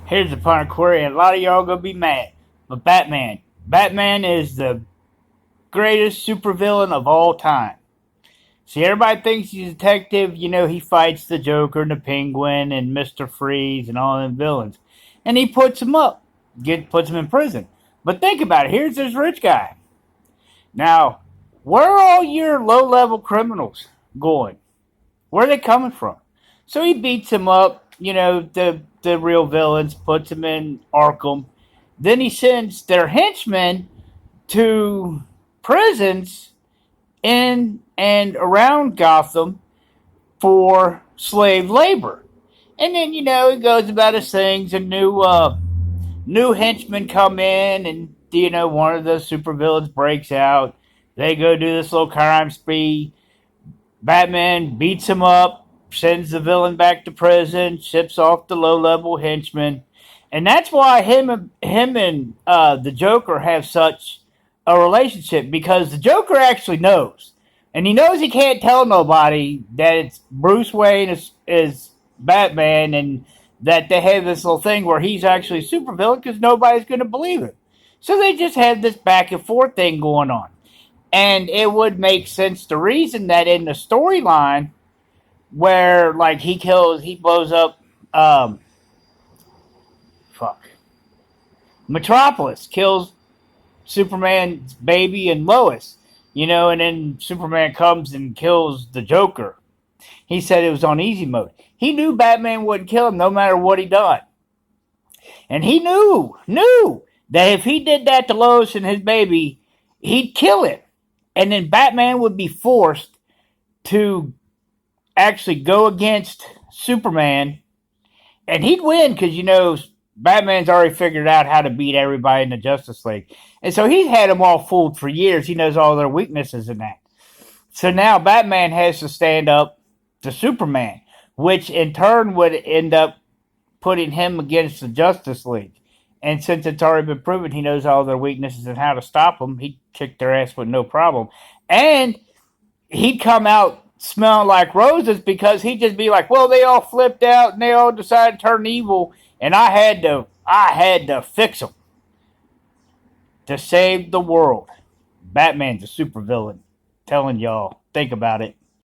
Here's the point of query, and a lot of y'all gonna be mad. But Batman. Batman is the greatest supervillain of all time. See, everybody thinks he's a detective. You know, he fights the Joker and the Penguin and Mr. Freeze and all them villains. And he puts them up, puts them in prison. But think about it. Here's this rich guy. Now, where are all your low level criminals going? Where are they coming from? So he beats them up, the real villains, puts them in Arkham. Then he sends their henchmen to prisons in and around Gotham for slave labor. And then, he goes about his things, and new henchmen come in, and, one of the supervillains breaks out. They go do this little crime spree. Batman beats him up, sends the villain back to prison, ships off the low-level henchman, and that's why him and the Joker have such a relationship, because the Joker actually knows, and he knows he can't tell nobody that it's Bruce Wayne is Batman, and that they have this little thing where he's actually a supervillain because nobody's going to believe it. So they just have this back and forth thing going on. And it would make sense to reason that in the storyline where, like, he blows up, fuck, Metropolis, kills Superman's baby and Lois, and then Superman comes and kills the Joker. He said it was on easy mode. He knew Batman wouldn't kill him no matter what he done. And he knew that if he did that to Lois and his baby, he'd kill him. And then Batman would be forced to actually go against Superman, and he'd win because, Batman's already figured out how to beat everybody in the Justice League. And so he's had them all fooled for years. He knows all their weaknesses in that. So now Batman has to stand up to Superman, which in turn would end up putting him against the Justice League. And since it's already been proven he knows all their weaknesses and how to stop them, he'd kick their ass with no problem. And he'd come out smelling like roses because he'd just be like, well, they all flipped out and they all decided to turn evil, and I had to fix them to save the world. Batman's a supervillain. Telling y'all, think about it.